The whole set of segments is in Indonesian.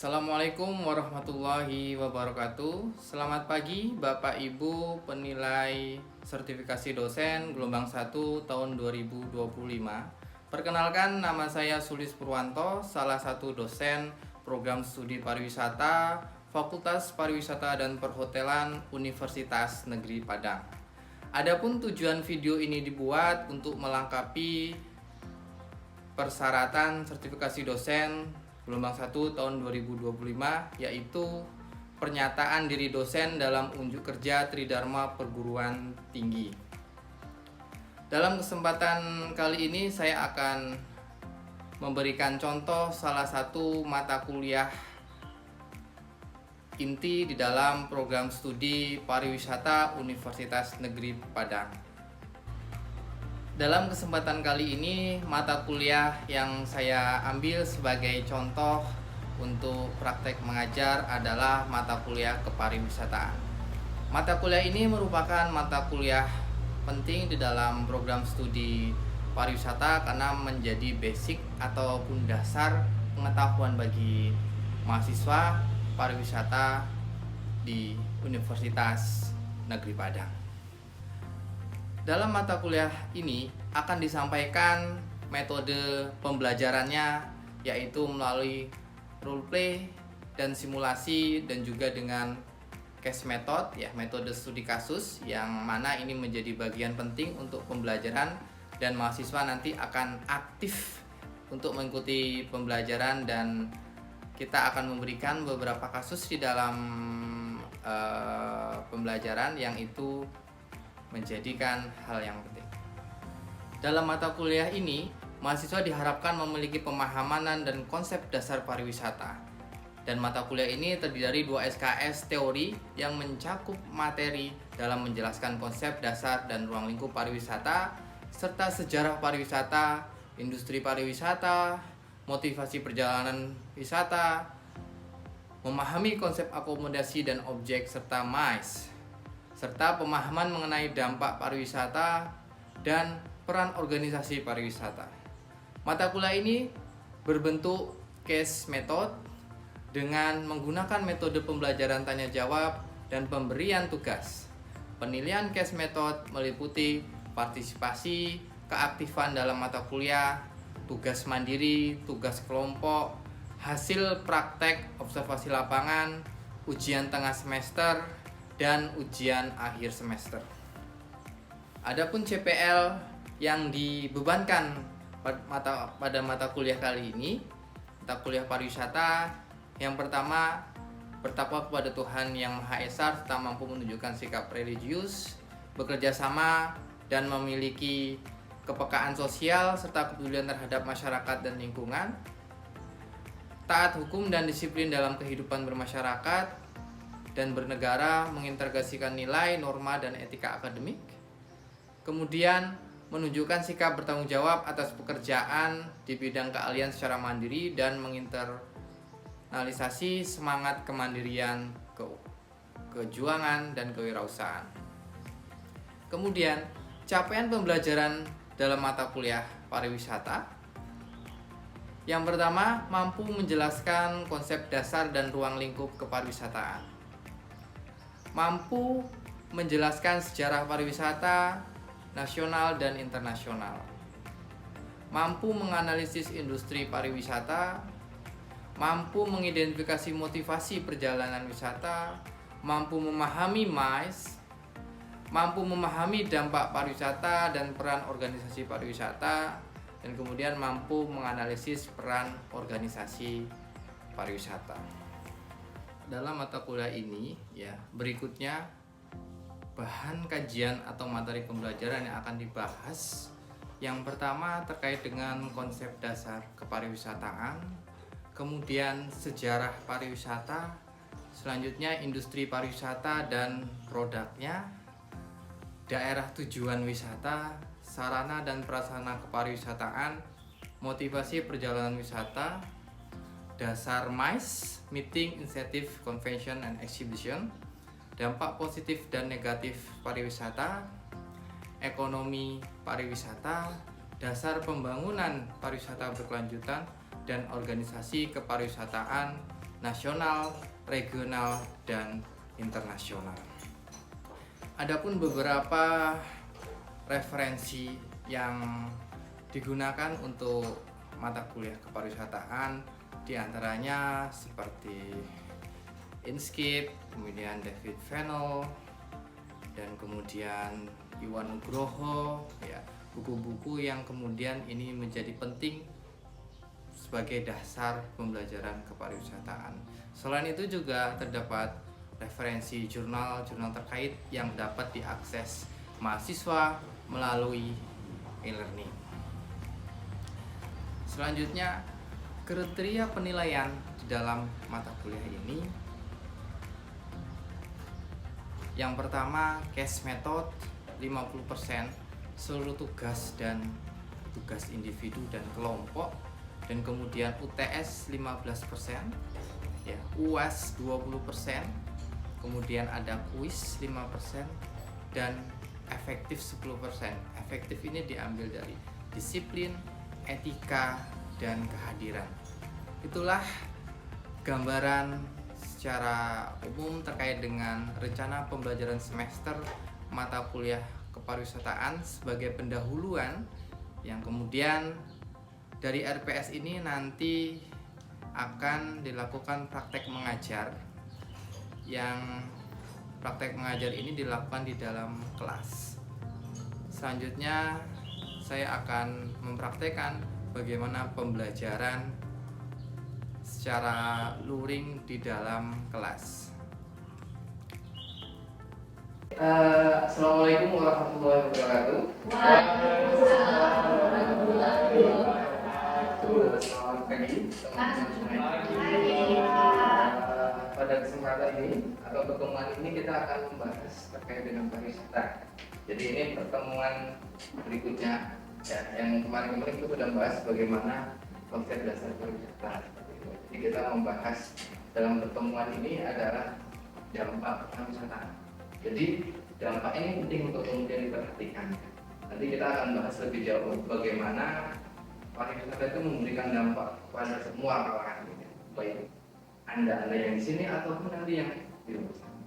Assalamualaikum warahmatullahi wabarakatuh. Selamat pagi Bapak Ibu penilai sertifikasi dosen gelombang 1 tahun 2025. Perkenalkan, nama saya Sulis Purwanto, salah satu dosen program studi pariwisata Fakultas Pariwisata dan Perhotelan Universitas Negeri Padang. Adapun tujuan video ini dibuat untuk melengkapi persyaratan sertifikasi dosen gelombang 1 tahun 2025, yaitu pernyataan diri dosen dalam unjuk kerja Tridharma Perguruan Tinggi. Dalam kesempatan kali ini saya akan memberikan contoh salah satu mata kuliah inti di dalam program studi pariwisata Universitas Negeri Padang. Dalam kesempatan kali ini, mata kuliah yang saya ambil sebagai contoh untuk praktek mengajar adalah mata kuliah kepariwisataan. Mata kuliah ini merupakan mata kuliah penting di dalam program studi pariwisata karena menjadi basic ataupun dasar pengetahuan bagi mahasiswa pariwisata di Universitas Negeri Padang. Dalam mata kuliah ini akan disampaikan metode pembelajarannya, yaitu melalui role play dan simulasi, dan juga dengan case method, ya, metode studi kasus, yang mana ini menjadi bagian penting untuk pembelajaran, dan mahasiswa nanti akan aktif untuk mengikuti pembelajaran, dan kita akan memberikan beberapa kasus di dalam pembelajaran yang itu menjadikan hal yang penting. Dalam mata kuliah ini, mahasiswa diharapkan memiliki pemahaman dan konsep dasar pariwisata. Dan mata kuliah ini terdiri dari 2 SKS teori yang mencakup materi dalam menjelaskan konsep dasar dan ruang lingkup pariwisata, serta sejarah pariwisata, industri pariwisata, motivasi perjalanan wisata, memahami konsep akomodasi dan objek, serta MICE, serta pemahaman mengenai dampak pariwisata dan peran organisasi pariwisata. Mata kuliah ini berbentuk case method dengan menggunakan metode pembelajaran tanya jawab dan pemberian tugas. Penilaian case method meliputi partisipasi, keaktifan dalam mata kuliah, tugas mandiri, tugas kelompok, hasil praktek observasi lapangan, ujian tengah semester, dan ujian akhir semester. Adapun CPL yang dibebankan pada mata kuliah kali ini, mata kuliah pariwisata, yang pertama, bertakwa kepada Tuhan Yang Maha Esa serta mampu menunjukkan sikap religius, bekerja sama dan memiliki kepekaan sosial serta kepedulian terhadap masyarakat dan lingkungan, taat hukum dan disiplin dalam kehidupan bermasyarakat, dan bernegara, mengintegrasikan nilai, norma, dan etika akademik. Kemudian menunjukkan sikap bertanggung jawab atas pekerjaan di bidang keahlian secara mandiri dan menginternalisasi semangat kemandirian, kejuangan, dan kewirausahaan. Kemudian capaian pembelajaran dalam mata kuliah pariwisata. Yang pertama, mampu menjelaskan konsep dasar dan ruang lingkup kepariwisataan. Mampu menjelaskan sejarah pariwisata nasional dan internasional. Mampu menganalisis industri pariwisata. Mampu mengidentifikasi motivasi perjalanan wisata. Mampu memahami MICE. Mampu memahami dampak pariwisata dan peran organisasi pariwisata. Dan kemudian mampu menganalisis peran organisasi pariwisata. Dalam mata kuliah ini, ya, berikutnya bahan kajian atau materi pembelajaran yang akan dibahas. Yang pertama terkait dengan konsep dasar kepariwisataan, kemudian sejarah pariwisata, selanjutnya industri pariwisata dan produknya, daerah tujuan wisata, sarana dan prasarana kepariwisataan, motivasi perjalanan wisata, dasar MICE, Meeting, Incentive, Convention, and Exhibition, dampak positif dan negatif pariwisata, ekonomi pariwisata, dasar pembangunan pariwisata berkelanjutan, dan organisasi kepariwisataan, nasional, regional, dan internasional. Adapun beberapa referensi yang digunakan untuk mata kuliah kepariwisataan diantaranya seperti Inskip, kemudian David Fennell, dan kemudian Iwan Nugroho, ya, buku-buku yang kemudian ini menjadi penting sebagai dasar pembelajaran kepariwisataan. Selain itu juga terdapat referensi jurnal-jurnal terkait yang dapat diakses mahasiswa melalui e-learning. Selanjutnya, kriteria penilaian di dalam mata kuliah ini. Yang pertama, case method 50% seluruh tugas dan tugas individu dan kelompok, dan kemudian UTS 15%, ya, UAS 20%, kemudian ada kuis 5%, dan efektif 10%. Efektif ini diambil dari disiplin, etika, dan kehadiran. Itulah gambaran secara umum terkait dengan rencana pembelajaran semester mata kuliah kepariwisataan sebagai pendahuluan, yang kemudian dari RPS ini nanti akan dilakukan praktek mengajar, yang praktek mengajar ini dilakukan di dalam kelas. Selanjutnya saya akan mempraktekkan bagaimana pembelajaran secara luring di dalam kelas. Assalamualaikum warahmatullahi wabarakatuh. Selamat pagi teman-teman. Pada kesempatan ini atau pertemuan ini kita akan membahas terkait dengan pariwisata. Jadi ini pertemuan berikutnya, ya, yang kemarin kita sudah membahas bagaimana konsep dasar pariwisata. Jadi kita membahas dalam pertemuan ini adalah dampak pariwisata. Jadi dampak ini penting untuk kemudian diperhatikan. Nanti kita akan bahas lebih jauh bagaimana pariwisata itu memberikan dampak pada semua kalangan, baik Anda yang di sini ataupun nanti yang di luar sana.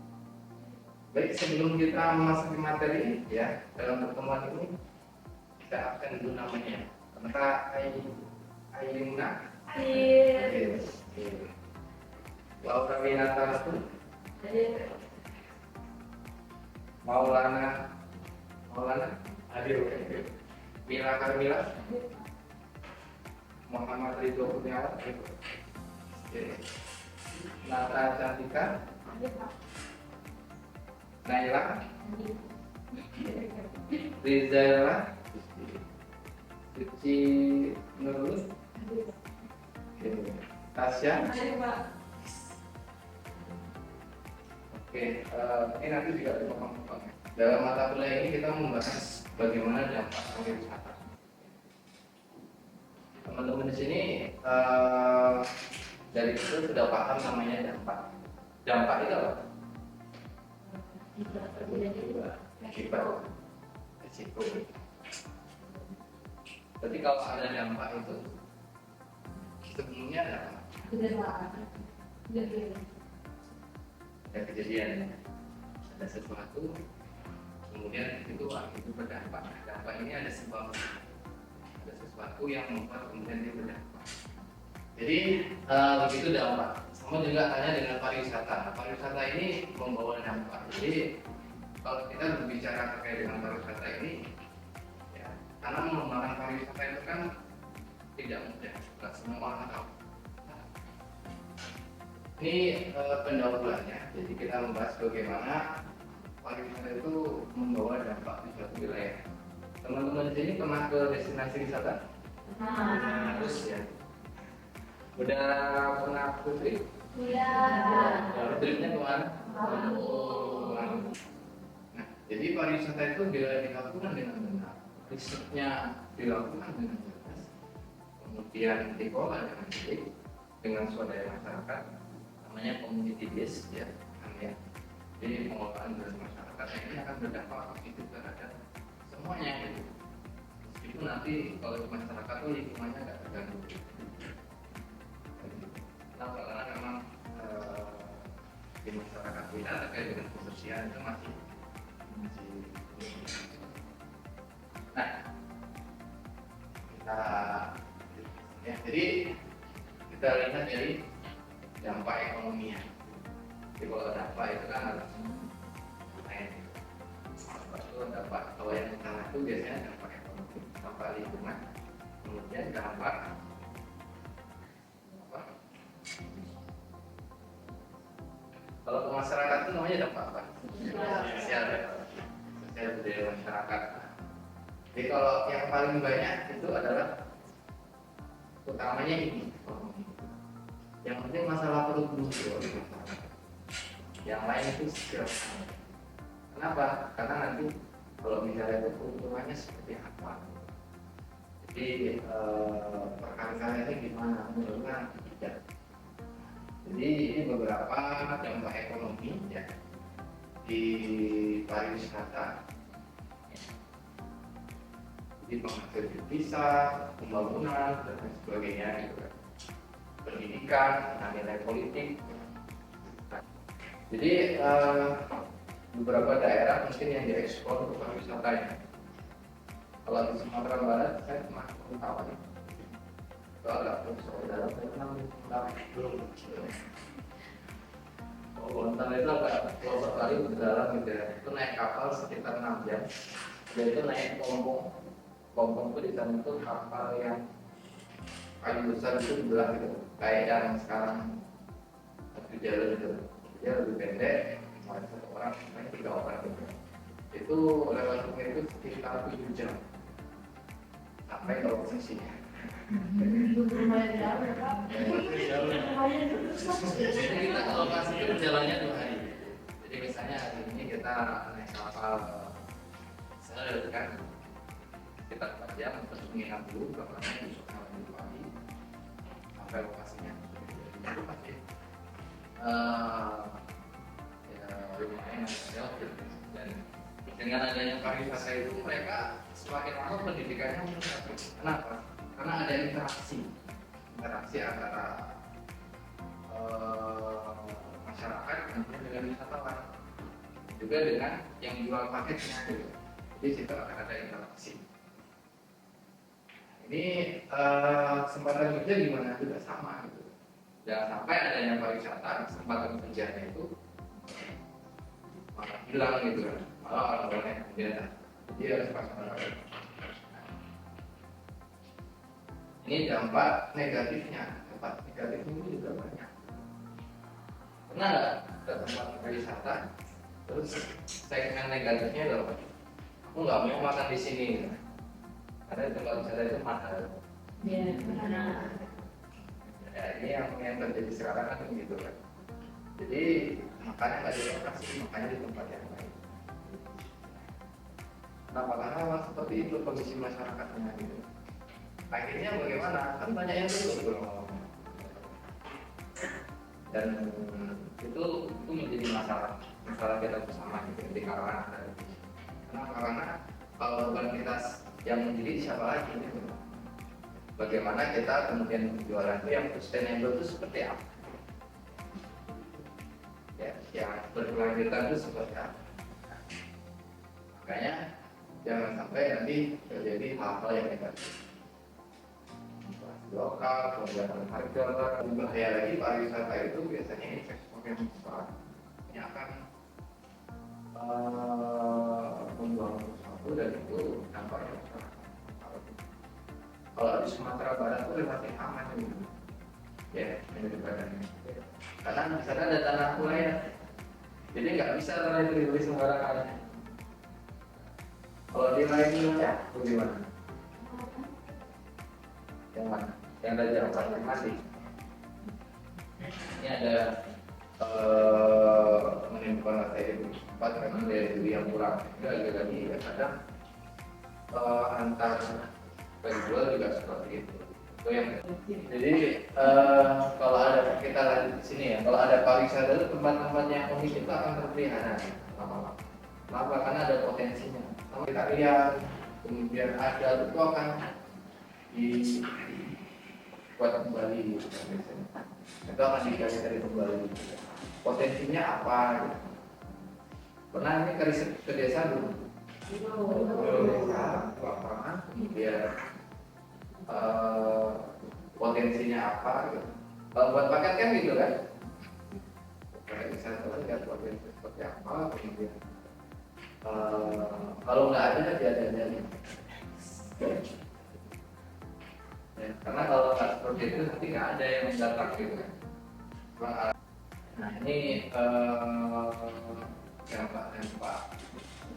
Baik, sebelum kita memasuki materi, ya, dalam pertemuan ini kita akan dulu namanya. Maka Aymuna. Laura Winata itu Maulana Adil, Mila Karmila, Muhammad Ridho Kurniawan, Nata Cantika, Naila, Rizala, Suci Nurul, Tasya. Oke, ini nanti juga dipotong-potong. Dalam mata kuliah ini kita membahas bagaimana dampak pariwisata. Teman-teman di sini dari itu sudah paham namanya dampak. Dampak itu apa? Akibat, risiko. Jadi kalau ada dampak itu sebelumnya ada apa? Ada kejadian, ada sesuatu, kemudian itu berdampak. Dampak ini ada sesuatu yang membuat kemudian dia berdampak. Jadi begitu dampak. Sama juga hanya dengan pariwisata. Pariwisata ini membawa dampak. Jadi kalau kita berbicara terkait dengan pariwisata ini, ya, karena mengembangkan pariwisata itu kan tidak mudah, nggak semua orang tahu. Ini pendahuluannya. Jadi kita membahas bagaimana pariwisata itu membawa dampak di suatu wilayah. Teman-teman di sini pernah ke destinasi wisata? Terus ya. Udah pernah ke trip? Iya. Tripnya kemana? Nah, jadi pariwisata itu bila dilakukan dengan benar, risetnya dilakukan dengan jelas, kemudian dikelola dengan baik dengan swadaya masyarakat, namanya community based, ya, ya. Jadi pengelolaan dari masyarakat ini akan berdampak positif terhadap semuanya. Itu nanti kalau di masyarakat itu lingkungannya nggak terganggu. Kenapa? Karena memang di masyarakat kita terkait dengan kebersihan itu masih nah kita ya, jadi kita lihat dari dampak ekonominya. Jadi kalau dampak itu kan ada dampak kalau yang utama itu biasanya dampak ekonomi, dampak lingkungan, kemudian dampak apa? Kalau ke masyarakat itu namanya dampak apa? Sosial budaya masyarakat. Jadi kalau yang paling banyak itu adalah utamanya ini. Yang penting masalah perut dulu oleh masyarakat. Yang lain itu segera. Kenapa? Karena nanti kalau misalnya keuntungannya seperti apa, jadi perkara-perkara ini gimana menurutnya tidak. Jadi ini beberapa dampak ekonomi ya di pariwisata. Jadi penghasil devisa, pembangunan dan lain sebagainya gitu kan. Pendidikan, nilai politik. Jadi beberapa daerah mungkin yang diekspor untuk pariwisata ya. Kalau di Sumatera Barat saya cuma tahu nih. Kalau saudara belum. Oh, Lontar itu agak pelosok kali ke dalam gitu ya. Itu naik kapal sekitar 6 jam. Dan itu naik pompong itu di sana itu kapal yang kayu besar itu dibelah gitu. Kayak yang sekarang satu jalan itu. Dia lebih pendek. Satu orang, 3 orang gitu. Itu lewat sungai itu sekitar 7 jam sampai ke posisinya. Lumayan jauh ya Pak. Jadi kita ke lokasi itu jalannya 2 hari. Jadi misalnya hari ini kita naik kapal sel kan sekitar 4 jam terus menginap dulu kapalnya besok hari pagi sampai lokasinya. Itu pasti lumayan dan dengan adanya pariwisata itu mereka semakin lama pendidikannya meningkat. Kenapa? Karena ada interaksi antara masyarakat dengan wisatawan, juga dengan yang jual paketnya gitu. Jadi situ akan ada interaksi. Ini kesempatan kerja di mana juga sama gitu. Jangan sampai adanya pariwisata kesempatan kerjanya itu malah hilang gitu kan, malah orang-orangnya kemudian jadi harus waspada. Ini dampak negatifnya itu juga banyak. Pernah nggak ke tempat wisata terus segmen negatifnya adalah aku nggak mau makan di sini karena tempat wisata itu mahal. Iya, benar. Ya, ini yang terjadi sekarang kan gitu kan. Jadi makanya nggak di lokasi, makanya di tempat yang lain. Kenapa? Karena memang seperti itu kondisi masyarakatnya gitu. Akhirnya bagaimana? Kan banyak yang dulu dan itu menjadi masalah kita bersama gitu. Jadi karena kalau bukan kita yang menjadi siapa lagi gitu. Bagaimana kita kemudian penjualan itu yang sustainable itu seperti apa? Ya, yang berkelanjutan itu seperti apa? Makanya jangan sampai nanti terjadi hal-hal yang negatif. Lokal, kemudian harga, bahaya lagi pariwisata itu biasanya investor yang besar ini akan membangun sesuatu dan itu dampaknya besar. Kalau di Sumatera Barat itu relatif aman gitu. Ya, karena di sana ada tanah kuliah, jadi nggak bisa tanah itu dibeli sembarangan. Kalau di lain ya, bagaimana? Yang mana? Yang ada jauh yang mati. Ini ada menimbulkan lantai itu empat karena daya beli yang kurang. Juga lagi ya kadang antar penjual juga seperti itu. Itu yang jadi kalau ada kita lanjut di sini ya, kalau ada pariwisata itu tempat-tempat yang unik itu akan terpelihara lama-lama. Kenapa? Karena ada potensinya. Kalau kita lihat kemudian ada itu akan dibuat kembali, itu akan digali dari kembali. potensinya apa gitu. Pernah ini ke riset ke desa dulu? Desa, lapangan, kemudian potensinya apa gitu. Kalau buat paket kan gitu kan, kayak misalnya lihat potensi seperti apa, kemudian kalau nggak ada diadakan. Ya, karena kalau nggak seperti itu nanti nggak ada yang datang gitu kan. Nah ini dampak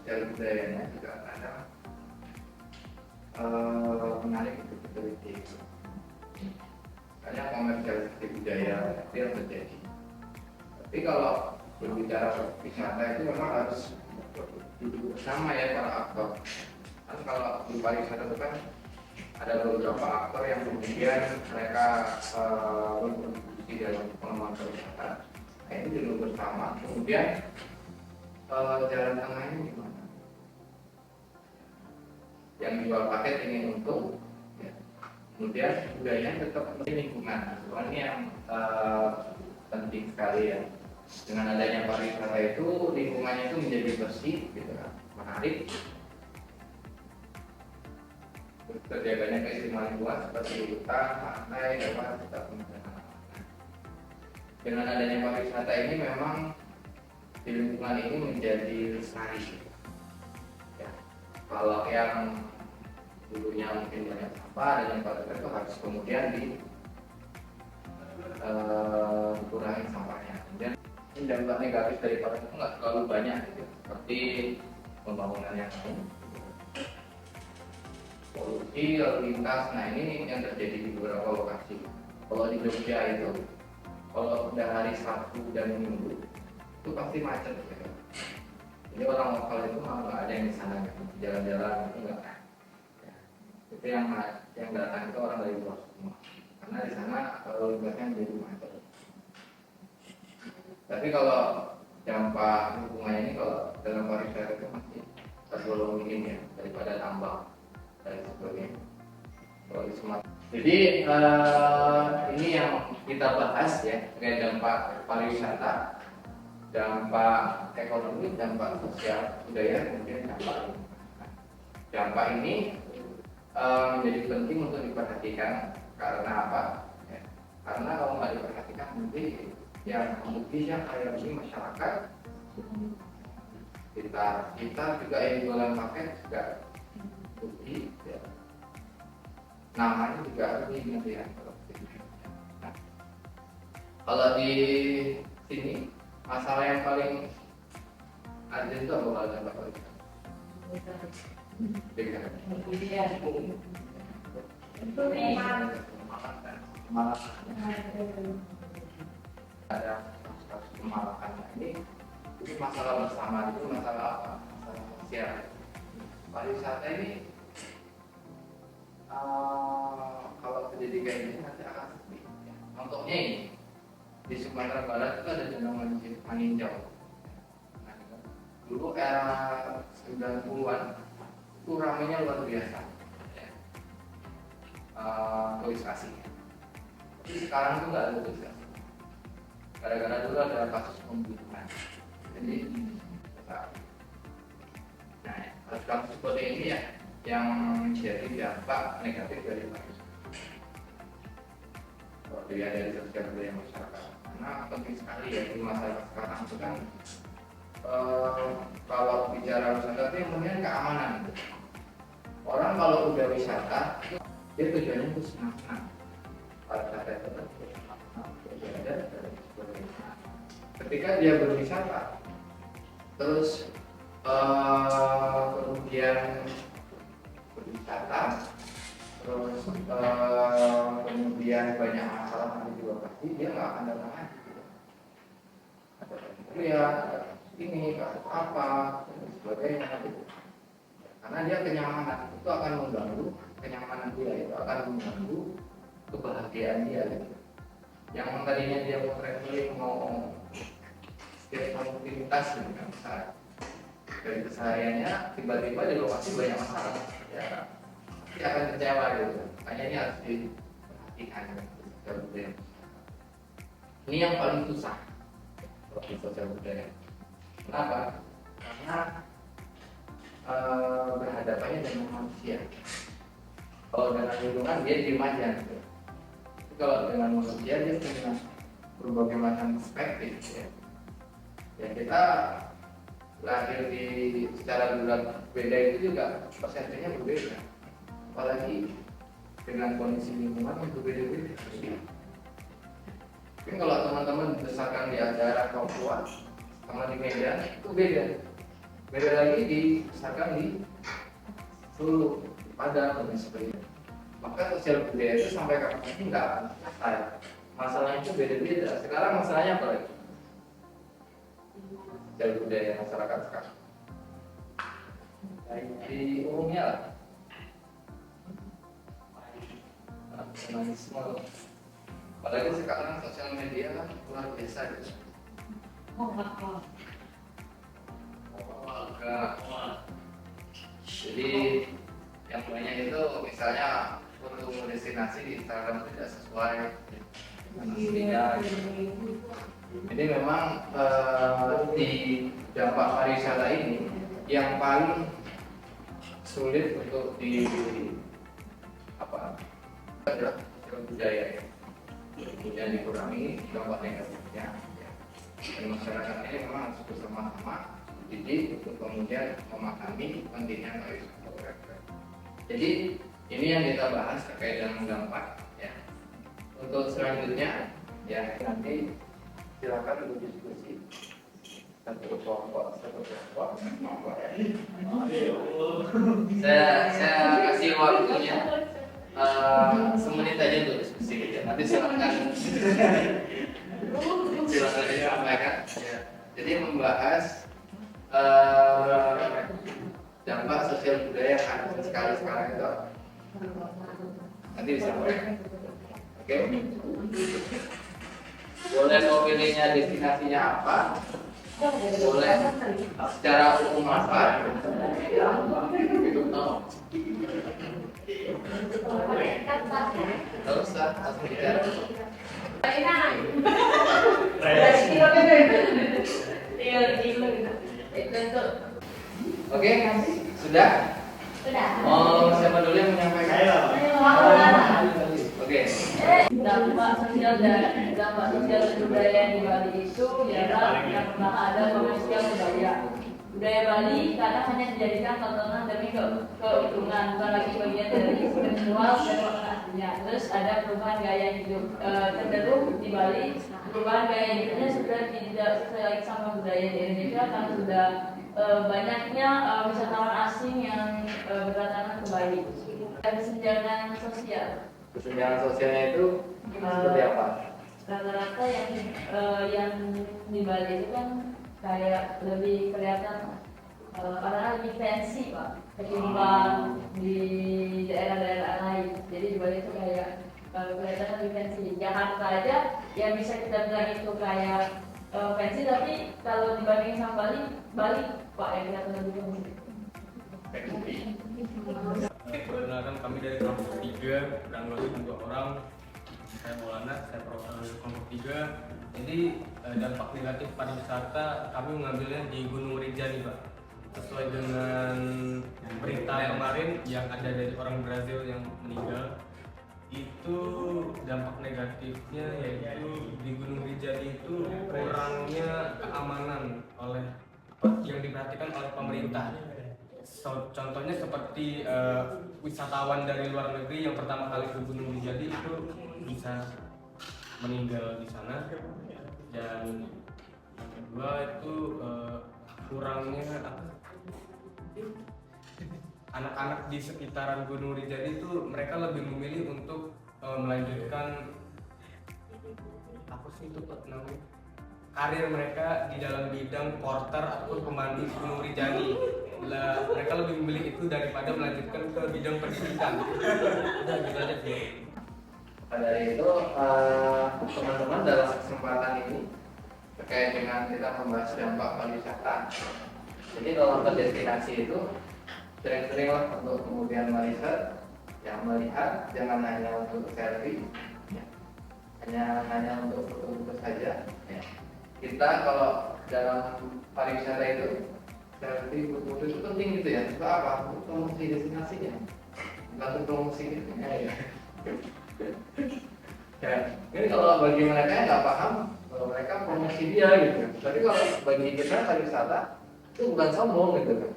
dari budayanya juga kadang menarik untuk diteliti. Karena komersialisasi budaya itu yang terjadi. Tapi kalau berbicara wisata itu memang harus duduk bersama ya para aktor. Kan kalau di pariwisata itu kan ada beberapa aktor yang kemudian mereka berkontribusi dalam pengembangan pariwisata. Nah, itu duduk bersama. Kemudian jalan tengahnya gimana? Yang jual paket ingin untung, ya. Kemudian budayanya tetap lingkungan. Soalnya ini yang penting sekali ya. Dengan adanya pariwisata itu lingkungannya itu menjadi bersih, gitu kan, menarik. Terjaganya keistimewaan lingkungan seperti hutan, pantai, dapat tetap menjaga. Dengan adanya pariwisata ini memang di lingkungan ini menjadi lestari. Ya. Kalau yang dulunya mungkin banyak sampah dan yang pariwisata itu harus kemudian dikurangi sampahnya. Kemudian dampak negatif dari pariwisata itu nggak terlalu banyak, gitu. Seperti pembangunan yang lain, polusi lalu lintas. Nah ini yang terjadi di beberapa lokasi. Kalau di Jogja itu, kalau udah hari Sabtu dan Minggu itu pasti macet gitu. Jadi orang lokal itu malah nggak ada yang di sana gitu. Jalan-jalan itu nggak. Ya. Itu yang datang itu orang dari luar semua. Karena di sana kalau lintasnya menjadi macet. Tapi kalau dampak lingkungan ini kalau dalam pariwisata itu masih tergolong minim ya daripada tambang dan sebagainya. Kalau di Sumatera. Jadi ini yang kita bahas ya terkait dampak pariwisata, dampak ekonomi, dampak sosial budaya, kemudian dampak lingkungan. Dampak ini menjadi penting untuk diperhatikan karena apa? Ya, karena kalau nggak diperhatikan nanti yang merugi siapa? Yang merugi masyarakat. Kita juga yang jualan paket juga rugi. Ya. Namanya juga rugi nanti ya. Nah, kalau di sini masalah yang paling ada itu apa kalau dampak pariwisata? Ada kasus kemalakan ini masalah bersama, itu masalah apa? Masalah sosial. Pariwisata ini kalau terjadi kayak gini nanti akan sepi. Contohnya ini di Sumatera Barat itu ada danau Maninjau. Nah, dulu era 90-an itu ramainya luar biasa. Turis asing. Tapi sekarang tuh nggak ada turis asing. Gara-gara dulu ada kasus pembunuhan. Jadi, nah kasus seperti ini ya yang menjadi dampak negatif dari pariwisata. Kalau dilihat dari sosial budaya masyarakat, karena penting sekali ya di masyarakat sekarang itu kan kalau bicara wisata itu yang penting keamanan. Orang kalau udah wisata, dia tujuannya itu senang-senang. Pariwisata itu ketika dia berwisata, terus kemudian berwisata, terus kemudian banyak masalah nanti di lokasi, dia nggak akan datang lagi. Ya ini kasus apa dan sebagainya. Karena dia kenyamanan itu akan mengganggu kenyamanan dia, itu akan mengganggu kebahagiaan dia. Yang tadinya dia mau traveling, mau setiap aktivitas dengan misalnya dari kesehariannya, tiba-tiba di lokasi banyak masalah, ya pasti akan kecewa gitu. Makanya ini harus diperhatikan. Ini yang paling susah di sosial budaya. Kenapa? Karena berhadapannya dengan manusia. Kalau dengan lingkungan dia diem aja gitu. Tapi kalau dengan manusia dia punya berbagai macam perspektif ya. Ya kita lahir di secara bulan beda itu juga persepsinya berbeda. Apalagi dengan kondisi lingkungan yang berbeda-beda. Mungkin kalau teman-teman dibesarkan di acara Papua sama di Medan itu beda. Beda lagi dibesarkan di Sulu, Padang dan sebagainya. Maka sosial budaya itu sampai kapan ini nggak akan selesai. Masalahnya itu beda-beda. Sekarang masalahnya apa lagi? Sosial budaya masyarakat sekarang. Di umumnya lah. Nasionalisme. Apalagi sekarang sosial media kan luar biasa gitu. Jadi yang banyak itu misalnya untuk destinasi di Instagram tidak sesuai dengan aslinya. Jadi memang di dampak pariwisata ini yang paling sulit untuk di adalah budaya yang dikurangi dampak negatifnya. Dan masyarakat ini memang harus bersama-sama didik untuk kemudian memahami pentingnya pariwisata. Jadi ini yang kita bahas terkait dengan dampak ya. Untuk selanjutnya ya nanti silakan berdiskusi satu kelompok. Saya kasih waktunya semenit aja untuk diskusi gitu. Nanti silakan disampaikan. Ya. Jadi membahas dampak sosial budaya yang ada sekali sekarang itu nanti disampaikan. Oke? Boleh memilihnya destinasinya apa? Boleh secara umum apa? Tidak usah, harus bicara. Oke, sudah? Sudah. Oh, siapa dulu yang menyampaikan? Oke. Dampak sosial dan budaya di Bali itu ialah yang pertama ada komersial budaya. Budaya Bali kadang hanya dijadikan tontonan demi keuntungan, bukan lagi bagian dari spiritual dan makna aslinya. Terus ada perubahan gaya hidup cenderung di Bali. Perubahan gaya hidupnya sudah tidak sesuai lagi sama budaya di Indonesia karena sudah banyaknya wisatawan asing yang berdatangan ke Bali. Kesenjangan sosial. Kesenjangan sosialnya itu seperti apa? Rata-rata yang di Bali itu kan kayak lebih kelihatan orang lebih fancy pak ketimbang di daerah-daerah lain. Jadi di Bali itu kayak kelihatan lebih fancy. Jakarta aja yang bisa kita bilang itu kayak fancy, tapi kalau dibandingin sama Bali pak yang kelihatan lebih fancy. Perkenalkan, kami dari kelompok 3, kurang lebih 2 orang. Saya Maulana, saya kelompok 3. Jadi dampak negatif pariwisata kami mengambilnya di Gunung Rinjani Pak. Sesuai dengan berita kemarin yang ada dari orang Brazil yang meninggal, itu dampak negatifnya yaitu di Gunung Rinjani itu kurangnya keamanan yang diperhatikan oleh pemerintah. Contohnya seperti wisatawan dari luar negeri yang pertama kali ke Gunung Rinjani itu bisa meninggal di sana. Dan yang kedua itu kurangnya anak-anak di sekitaran Gunung Rinjani itu mereka lebih memilih untuk melanjutkan namanya karir mereka di dalam bidang porter ataupun pemandu di Gunung Rinjani. Mereka lebih memilih itu daripada melanjutkan ke bidang pendidikan. Udah gitu aja sih. Dari itu teman-teman dalam kesempatan ini terkait dengan kita membahas dampak pariwisata. Jadi dalam berdestinasi itu sering-seringlah untuk kemudian melihat jangan hanya untuk selfie, ya. hanya untuk foto-foto saja. Ya. kita kalau dalam pariwisata itu berarti mutu itu penting gitu ya. Untuk apa? Untuk promosi destinasinya, bukan untuk promosi gitu ya. Ya, ini kalau bagi mereka yang nggak paham, kalau mereka promosi dia gitu. Tapi kalau bagi kita pariwisata itu bukan sombong gitu kan.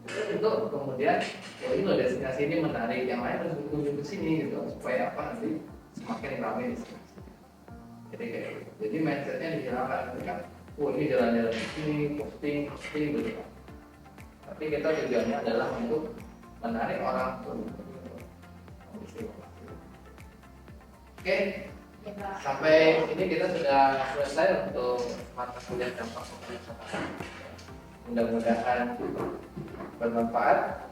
Itu untuk kemudian, oh ini loh destinasi ini menarik, yang lain harus berkunjung ke sini gitu, supaya apa nanti semakin ramai di sini. Jadi kayak gitu. Jadi mindsetnya dihilangkan gitu kan. Oh ini jalan-jalan di sini, posting gitu kan. Tapi kita tujuannya adalah untuk menarik orang untuk Oke, sampai ini kita sudah selesai untuk mata kuliah dampak pariwisata. Mudah-mudahan bermanfaat.